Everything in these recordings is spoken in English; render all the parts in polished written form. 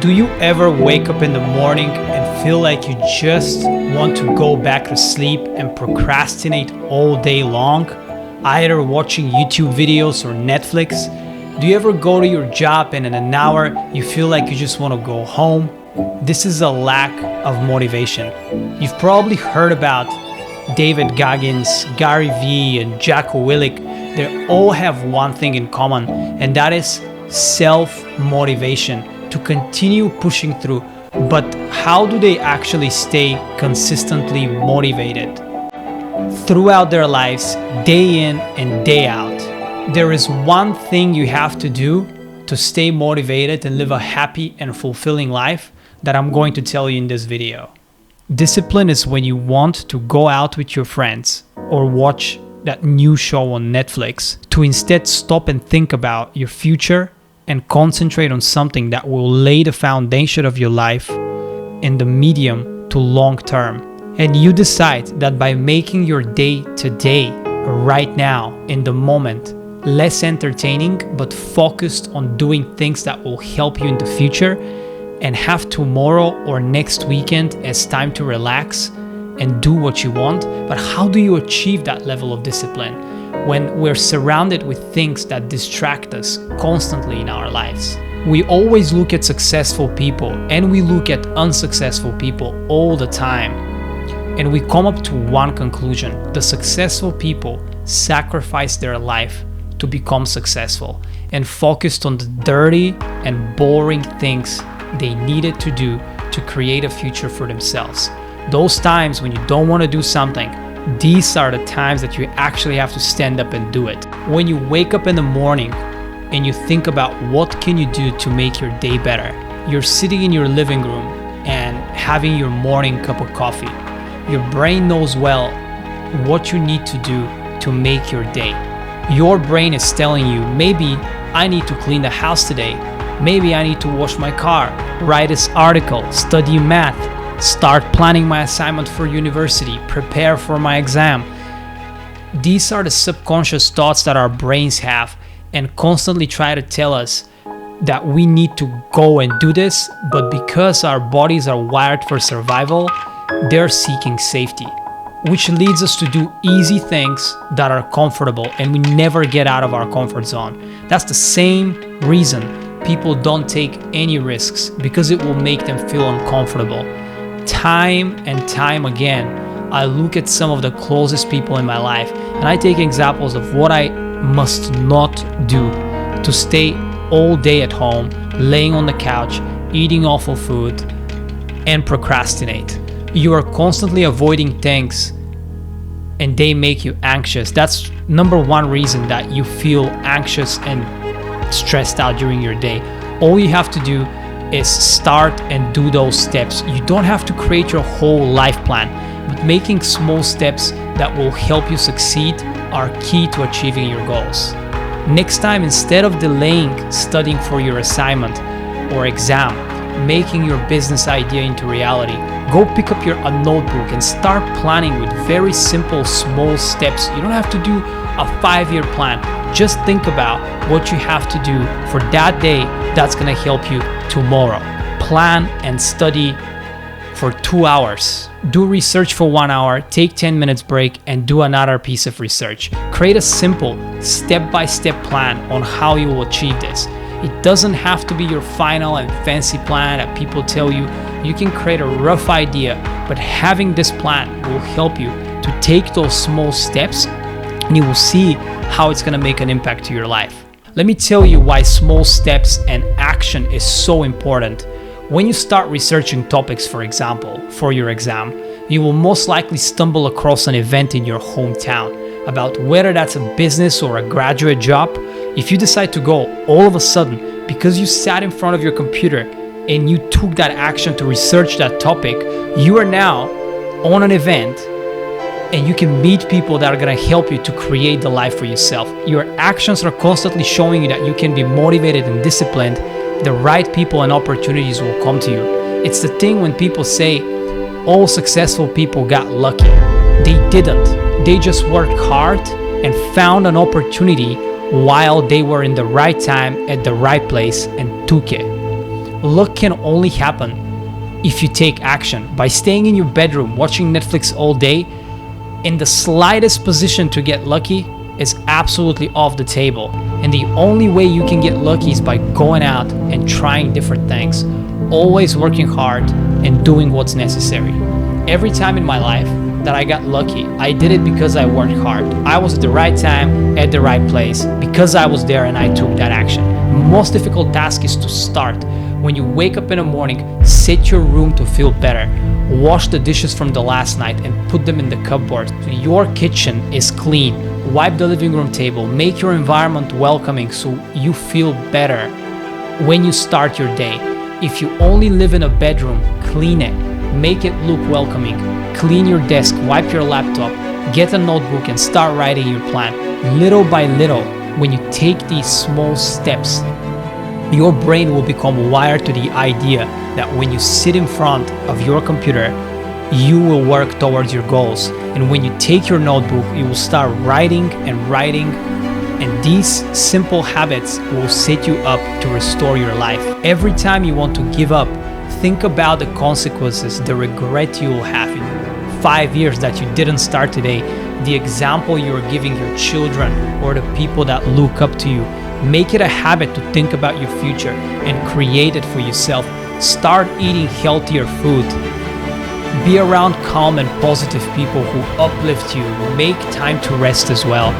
Do you ever wake up in the morning and feel like you just want to go back to sleep and procrastinate all day long, either watching YouTube videos or Netflix? Do you ever go to your job and in an hour you feel like you just want to go home? This is a lack of motivation. You've probably heard about David Goggins, Gary Vee and Jacko Willik. They all have one thing in common, and that is self-motivation to continue pushing through. But how do they actually stay consistently motivated throughout their lives, day in and day out? There is one thing you have to do to stay motivated and live a happy and fulfilling life that I'm going to tell you in this video. Discipline is when you want to go out with your friends or watch that new show on Netflix to instead stop and think about your future and concentrate on something that will lay the foundation of your life in the medium to long term. And you decide that by making your day today, right now, in the moment, less entertaining but focused on doing things that will help you in the future, and have tomorrow or next weekend as time to relax and do what you want. But how do you achieve that level of discipline when we're surrounded with things that distract us constantly in our lives? We always look at successful people and we look at unsuccessful people all the time, and we come up to one conclusion: the successful people sacrificed their life to become successful and focused on the dirty and boring things they needed to do to create a future for themselves. Those times when you don't want to do something, these are the times that you actually have to stand up and do it. When you wake up in the morning and you think about what can you do to make your day better, you're sitting in your living room and having your morning cup of coffee. Your brain knows well what you need to do to make your day. Your brain is telling you, maybe I need to clean the house today. Maybe I need to wash my car, write this article, study math, start planning my assignment for university, prepare for my exam. These are the subconscious thoughts that our brains have and constantly try to tell us that we need to go and do this, but because our bodies are wired for survival, they're seeking safety, which leads us to do easy things that are comfortable, and we never get out of our comfort zone. That's the same reason people don't take any risks, because it will make them feel uncomfortable. Time and time again, I look at some of the closest people in my life and I take examples of what I must not do to stay all day at home, laying on the couch, eating awful food, and procrastinate. You are constantly avoiding things and they make you anxious. That's number one reason that you feel anxious and stressed out during your day. All you have to do is start and do those steps. You don't have to create your whole life plan, but making small steps that will help you succeed are key to achieving your goals. Next time, instead of delaying studying for your assignment or exam, making your business idea into reality, go pick up a notebook and start planning with very simple small steps. You don't have to do a 5-year plan. Just think about what you have to do for that day that's going to help you tomorrow. Plan and study for 2 hours. Do research for 1 hour, take 10 minutes break, and do another piece of research. Create a simple step-by-step plan on how you will achieve this. It doesn't have to be your final and fancy plan that people tell you. You can create a rough idea, but having this plan will help you to take those small steps, and you will see how it's going to make an impact to your life. Let me tell you why small steps and action is so important. When you start researching topics, for example, for your exam, you will most likely stumble across an event in your hometown about whether that's a business or a graduate job. If you decide to go, all of a sudden, because you sat in front of your computer and you took that action to research that topic, you are now on an event and you can meet people that are going to help you to create the life for yourself. Your actions are constantly showing you that you can be motivated and disciplined. The right people and opportunities will come to you. It's the thing when people say all successful people got lucky. They didn't. They just worked hard and found an opportunity while they were in the right time at the right place and took it. Luck can only happen if you take action. By staying in your bedroom, watching Netflix all day, in the slightest position to get lucky is absolutely off the table. And the only way you can get lucky is by going out and trying different things, always working hard and doing what's necessary. Every time in my life that I got lucky, I did it because I worked hard. I was at the right time, at the right place, because I was there and I took that action. The most difficult task is to start. When you wake up in the morning, set your room to feel better. Wash the dishes from the last night and put them in the cupboard so your kitchen is clean. Wipe the living room table. Make your environment welcoming so you feel better when you start your day. If you only live in a bedroom, clean it. Make it look welcoming. Clean your desk, wipe your laptop, get a notebook and start writing your plan. Little by little, when you take these small steps, your brain will become wired to the idea that when you sit in front of your computer, you will work towards your goals. And when you take your notebook, you will start writing and writing. And these simple habits will set you up to restore your life. Every time you want to give up, think about the consequences, the regret you will have in 5 years that you didn't start today, the example you are giving your children or the people that look up to you. Make it a habit to think about your future and create it for yourself. Start eating healthier food. Be around calm and positive people who uplift you. Make time to rest as well.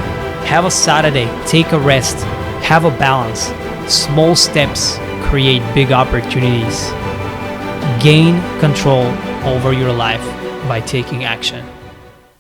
Have a Saturday, take a rest, have a balance. Small steps create big opportunities. Gain control over your life by taking action.